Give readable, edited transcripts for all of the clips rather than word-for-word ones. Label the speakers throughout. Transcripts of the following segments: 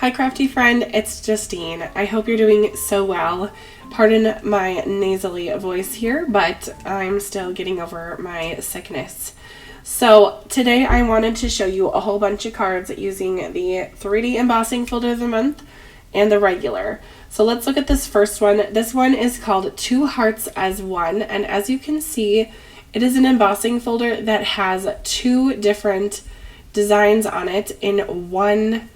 Speaker 1: Hi Crafty friend, it's Justine. I hope you're doing so well. Pardon my nasally voice here, but I'm still getting over my sickness. So today I wanted to show you a whole bunch of cards using the 3D embossing folder of the month and the regular. So let's look at this first one. This one is called Two Hearts as One, and as you can see, it is an embossing folder that has two different designs on it in one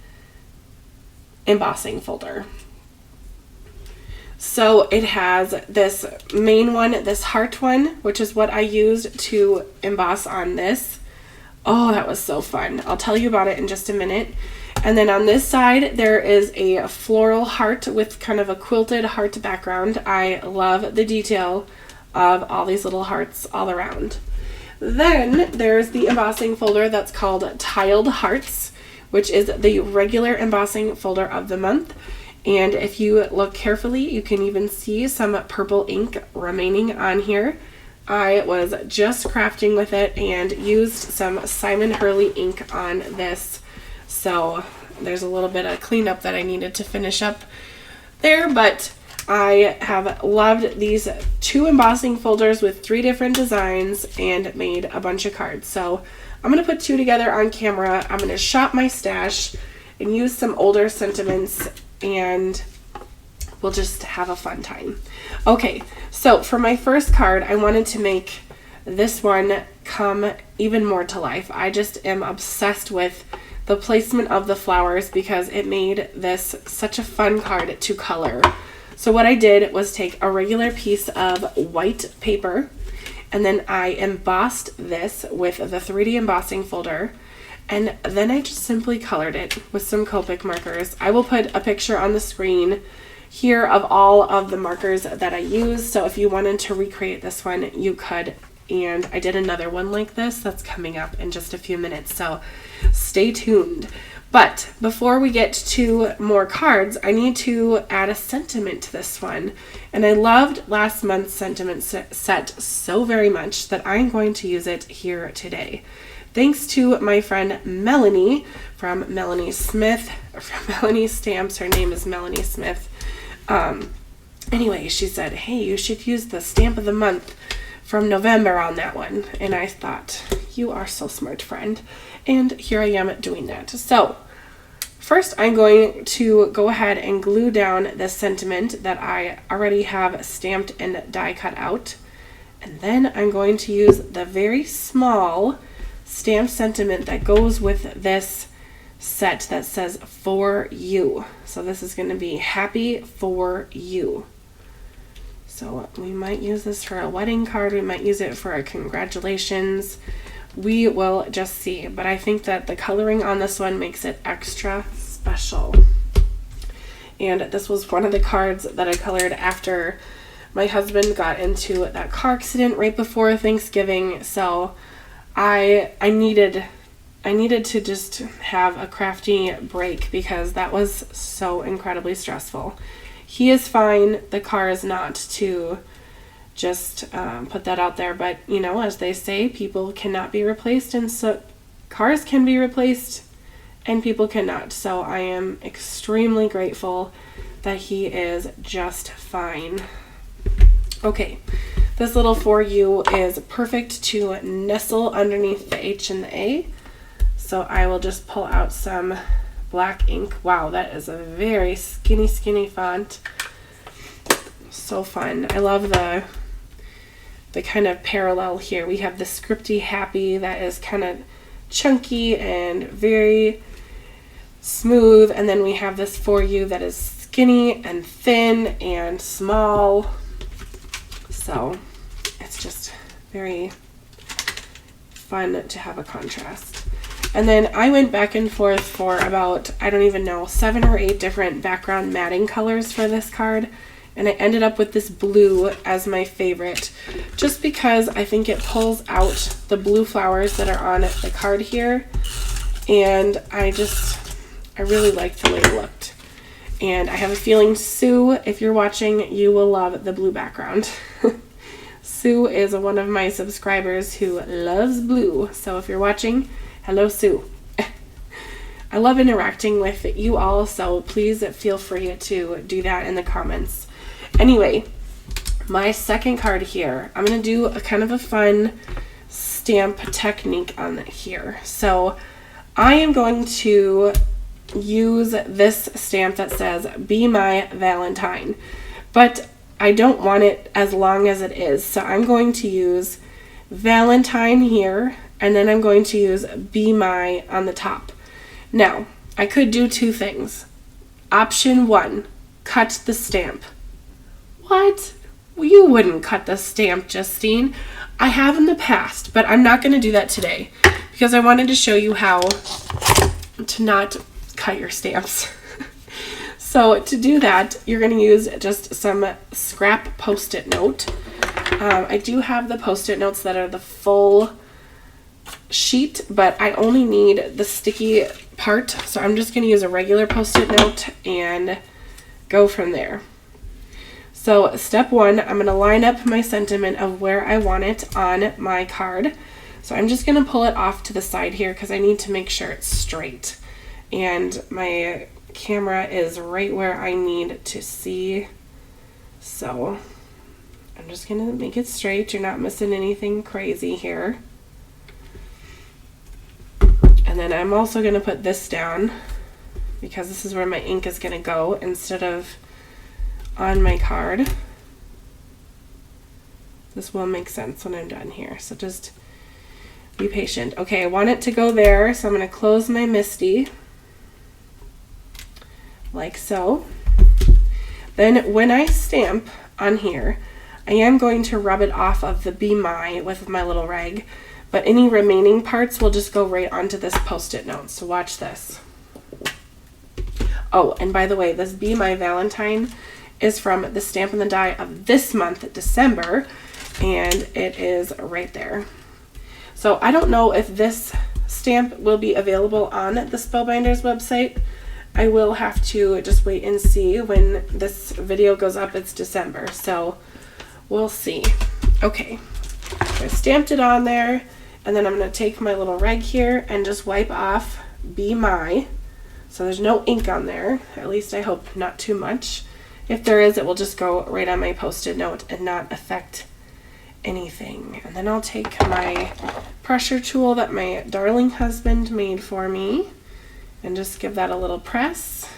Speaker 1: embossing folder. So it has this main one, this heart one, which is what I used to emboss on this. Oh, that was so fun. I'll tell you about it in just a minute. And then on this side, there is a floral heart with kind of a quilted heart background. I love the detail of all these little hearts all around. Then there's the embossing folder that's called Tiled Hearts, which is the regular embossing folder of the month. And if you look carefully, you can even see some purple ink remaining on here. I was just crafting with it and used some Simon Hurley ink on this. So there's a little bit of cleanup that I needed to finish up there, but I have loved these two embossing folders with three different designs and made a bunch of cards. So I'm going to put two together on camera. I'm going to shop my stash and use some older sentiments, and we'll just have a fun time. Okay, so for my first card, I wanted to make this one come even more to life. I just am obsessed with the placement of the flowers because it made this such a fun card to color. So what I did was take a regular piece of white paper, and then I embossed this with the 3D embossing folder, and then I just simply colored it with some Copic markers. I will put a picture on the screen here of all of the markers that I used, so if you wanted to recreate this one, you could. And I did another one like this that's coming up in just a few minutes, so stay tuned. But before we get to more cards, I need to add a sentiment to this one. And I loved last month's sentiment set so very much that I'm going to use it here today. Thanks to my friend Melanie from Melanie Smith, from Melanie Stamps. Her name is Melanie Smith. Anyway, she said, hey, you should use the stamp of the month from November on that one. And I thought, you are so smart, friend. And here I am doing that. So first I'm going to go ahead and glue down the sentiment that I already have stamped and die cut out. And then I'm going to use the very small stamped sentiment that goes with this set that says for you. So this is going to be happy for you. So we might use this for a wedding card. We might use it for a congratulations. We will just see. But I think that the coloring on this one makes it extra special. And this was one of the cards that I colored after my husband got into that car accident right before Thanksgiving. So I needed to just have a crafty break because that was so incredibly stressful. He is fine. The car is not, to just put that out there. But, you know, as they say, people cannot be replaced, and so cars can be replaced and people cannot. So I am extremely grateful that he is just fine. Okay, this little for you is perfect to nestle underneath the H and the A. So I will just pull out some black ink. Wow, that is a very skinny font. So fun. I love the kind of parallel here. We have the scripty happy that is kind of chunky and very smooth, and then we have this for you that is skinny and thin and small. So it's just very fun to have a contrast. And then I went back and forth for about, I don't even know, 7 or 8 different background matting colors for this card. And I ended up with this blue as my favorite, just because I think it pulls out the blue flowers that are on the card here. And I really liked the way it looked. And I have a feeling, Sue, if you're watching, you will love the blue background. Sue is one of my subscribers who loves blue. So if you're watching, hello, Sue. I love interacting with you all, so please feel free to do that in the comments. Anyway, my second card here, I'm going to do a kind of a fun stamp technique on here. So I am going to use this stamp that says "Be My Valentine," but I don't want it as long as it is. So I'm going to use Valentine here, and then I'm going to use "Be My" on the top. Now, I could do two things. Option 1, cut the stamp. What? You wouldn't cut the stamp, Justine. I have in the past, but I'm not going to do that today because I wanted to show you how to not cut your stamps. So to do that, you're going to use just some scrap Post-it note. I do have the Post-it notes that are the full sheet, but I only need the sticky part, so I'm just going to use a regular Post-it note and go from there. So step 1, I'm going to line up my sentiment of where I want it on my card. So I'm just going to pull it off to the side here because I need to make sure it's straight, and my camera is right where I need to see, so I'm just going to make it straight. You're not missing anything crazy here. And then I'm also going to put this down because this is where my ink is going to go instead of on my card. This will make sense when I'm done here, so just be patient. Okay, I want it to go there, so I'm going to close my MISTI like so. Then when I stamp on here, I am going to rub it off of the "Be My" with my little rag, but any remaining parts will just go right onto this Post-it note. So watch this. Oh, and by the way, this "Be My Valentine" is from the Stamp and the Die of this month, December, and it is right there. So I don't know if this stamp will be available on the Spellbinders website. I will have to just wait and see. When this video goes up, it's December, so we'll see. Okay, so I stamped it on there, and then I'm going to take my little rag here and just wipe off "Be My." So there's no ink on there, at least I hope not too much. If there is, it will just go right on my Post-it note and not affect anything. And then I'll take my pressure tool that my darling husband made for me and just give that a little press.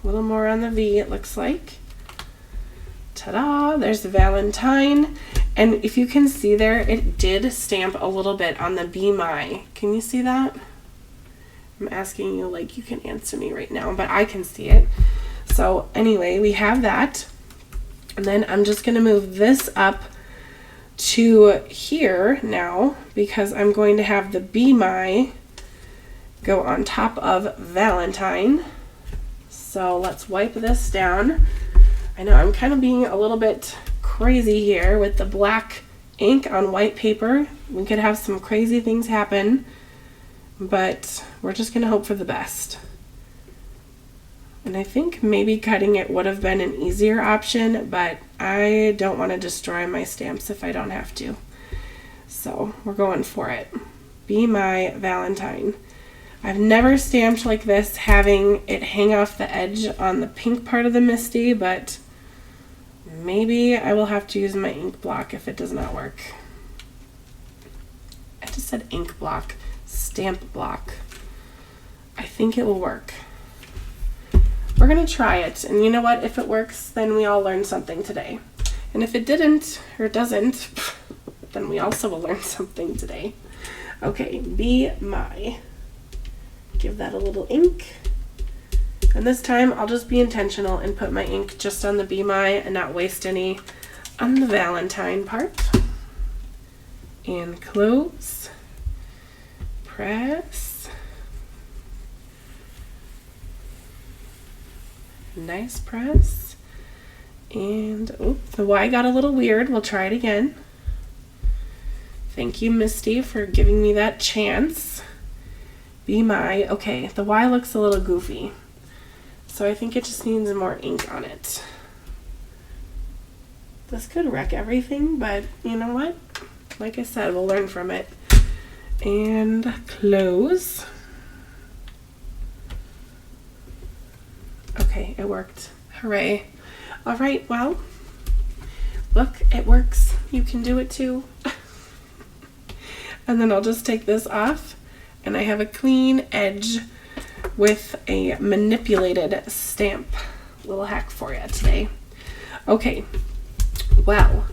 Speaker 1: A little more on the V, it looks like. Ta-da! There's the Valentine. And if you can see there, it did stamp a little bit on the "Be My." Can you see that? I'm asking you like you can answer me right now, but I can see it. So anyway, we have that. And then I'm just going to move this up to here now because I'm going to have the "Be My" go on top of Valentine. So let's wipe this down. I know I'm kind of being a little bit crazy here with the black ink on white paper. We could have some crazy things happen, but we're just going to hope for the best. And I think maybe cutting it would have been an easier option, but I don't want to destroy my stamps if I don't have to. So we're going for it. "Be My Valentine." I've never stamped like this, having it hang off the edge on the pink part of the MISTI, but maybe I will have to use my ink block if it does not work. I just said ink block, stamp block. I think it will work. We're going to try it, and you know what? If it works, then we all learned something today. And if it didn't, or doesn't, then we also will learn something today. Okay, "Be My." Give that a little ink. And this time I'll just be intentional and put my ink just on the "Be My" and not waste any on the Valentine part. And close. Press. Nice press. And oh, the Y got a little weird. We'll try it again. Thank you, MISTI, for giving me that chance. "Be My." Okay, the Y looks a little goofy, so I think it just needs more ink on it. This could wreck everything, but you know what? Like I said, we'll learn from it. And close. Okay, it worked. Hooray. All right, well, look, it works. You can do it too. And then I'll just take this off, and I have a clean edge with a manipulated stamp. Little hack for you today. Okay, well,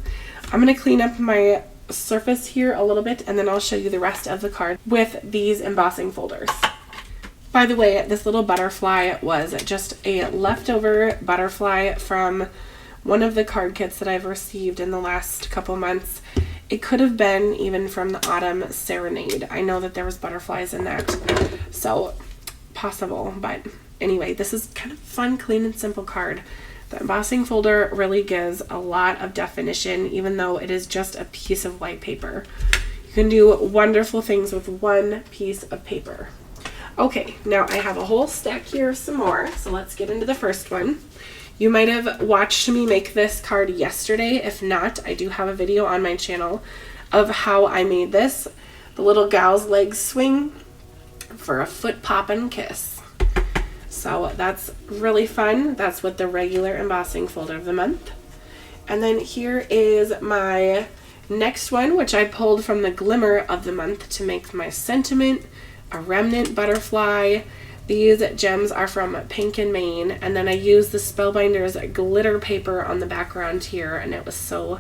Speaker 1: I'm going to clean up my surface here a little bit, and then I'll show you the rest of the card with these embossing folders. By the way, this little butterfly was just a leftover butterfly from one of the card kits that I've received in the last couple months. It could have been even from the Autumn Serenade. I know that there was butterflies in that, so possible. But anyway, this is kind of fun, clean, and simple card. The embossing folder really gives a lot of definition, even though it is just a piece of white paper. You can do wonderful things with one piece of paper. Okay, now I have a whole stack here of some more, so let's get into the first one. You might have watched me make this card yesterday. If not, I do have a video on my channel of how I made this. The little gal's legs swing for a foot poppin' kiss. So that's really fun. That's with the regular embossing folder of the month. And then here is my next one, which I pulled from the glimmer of the month to make my sentiment, a remnant butterfly. These gems are from Pink and Maine, and then I used the Spellbinders glitter paper on the background here, and it was so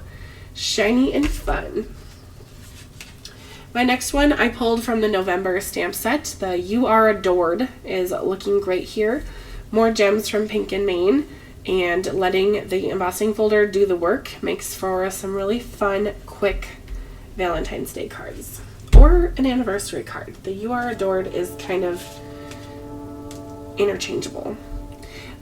Speaker 1: shiny and fun. My next one I pulled from the November stamp set. The You Are Adored is looking great here. More gems from Pink and Maine, and letting the embossing folder do the work makes for some really fun, quick Valentine's Day cards. Or an anniversary card. The You Are Adored is kind of interchangeable.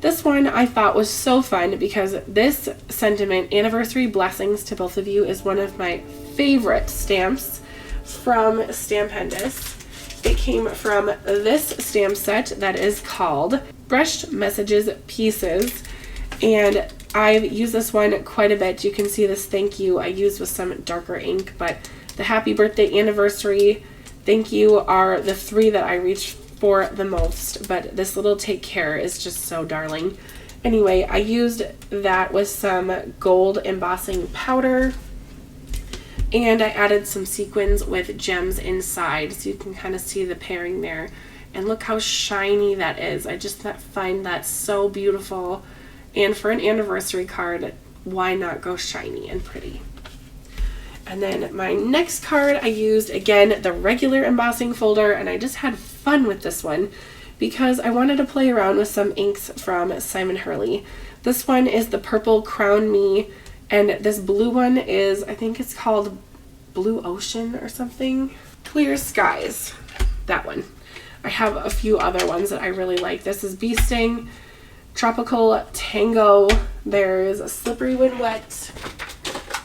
Speaker 1: This one I thought was so fun because this sentiment, Anniversary Blessings to Both of You, is one of my favorite stamps from Spellbinders. It came from this stamp set that is called Brushed Messages Pieces, and I've used this one quite a bit. You can see this thank you I used with some darker ink, but the happy birthday, anniversary, thank you are the three that I reached for the most, but this little take care is just so darling. Anyway, I used that with some gold embossing powder, and I added some sequins with gems inside, so you can kind of see the pairing there. And look how shiny that is. I just find that so beautiful, and for an anniversary card, why not go shiny and pretty? And then my next card, I used, again, the regular embossing folder, and I just had fun with this one because I wanted to play around with some inks from Simon Hurley. This one is the purple Crown Me, and this blue one is, I think it's called Blue Ocean or something. Clear Skies, that one. I have a few other ones that I really like. This is Bee Sting, Tropical Tango, there's Slippery When Wet,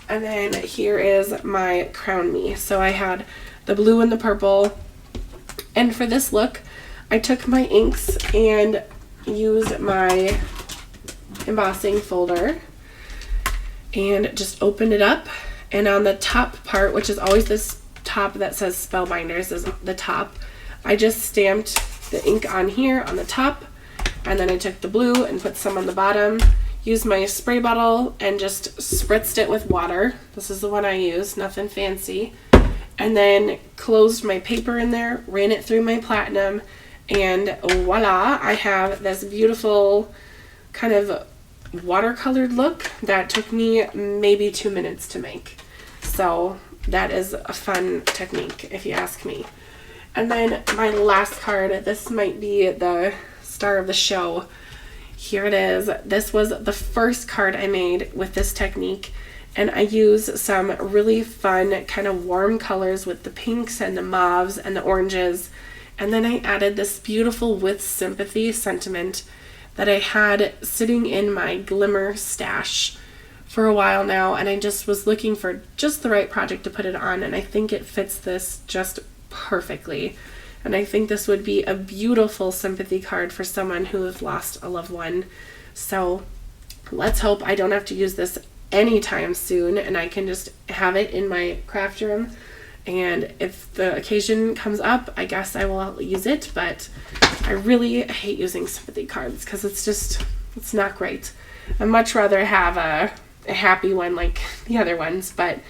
Speaker 1: and then here is my Crown Me. So I had the blue and the purple, and for this look, I took my inks and used my embossing folder and just opened it up, and on the top part, which is always this top that says Spellbinders is the top, I just stamped the ink on here on the top, and then I took the blue and put some on the bottom, used my spray bottle and just spritzed it with water. This is the one I used, nothing fancy. And then closed my paper in there, ran it through my platinum, and voila, I have this beautiful kind of watercolored look that took me maybe 2 minutes to make. So that is a fun technique if you ask me. And then my last card, this might be the star of the show. Here it is. This was the first card I made with this technique, and I used some really fun kind of warm colors with the pinks and the mauves and the oranges, and then I added this beautiful With Sympathy sentiment that I had sitting in my glimmer stash for a while now, and I just was looking for just the right project to put it on, and I think it fits this just perfectly. And I think this would be a beautiful sympathy card for someone who has lost a loved one. So let's hope I don't have to use this anytime soon, and I can just have it in my craft room and if the occasion comes up, I guess I will use it, but I really hate using sympathy cards because it's not great. I'd much rather have a happy one like the other ones, but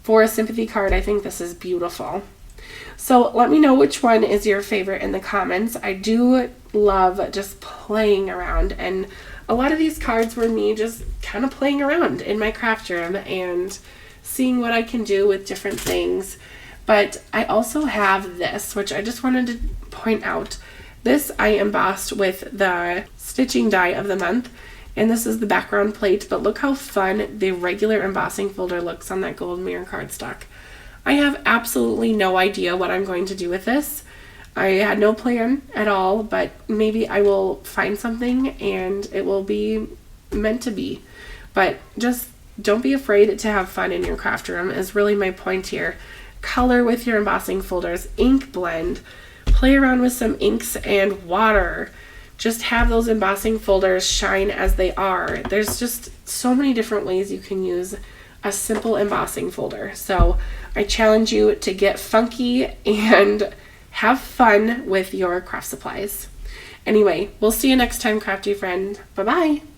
Speaker 1: for a sympathy card, I think this is beautiful. So let me know which one is your favorite in the comments. I do love just playing around, and a lot of these cards were me just kind of playing around in my craft room and seeing what I can do with different things. But I also have this, which I just wanted to point out. This I embossed with the stitching die of the month, and this is the background plate, but look how fun the regular embossing folder looks on that gold mirror cardstock. I have absolutely no idea what I'm going to do with this. I had no plan at all, but maybe I will find something and it will be meant to be. But just don't be afraid to have fun in your craft room is really my point here. Color with your embossing folders, ink blend, play around with some inks and water. Just have those embossing folders shine as they are. There's just so many different ways you can use a simple embossing folder. So I challenge you to get funky and have fun with your craft supplies. Anyway, we'll see you next time, crafty friend. Bye-bye.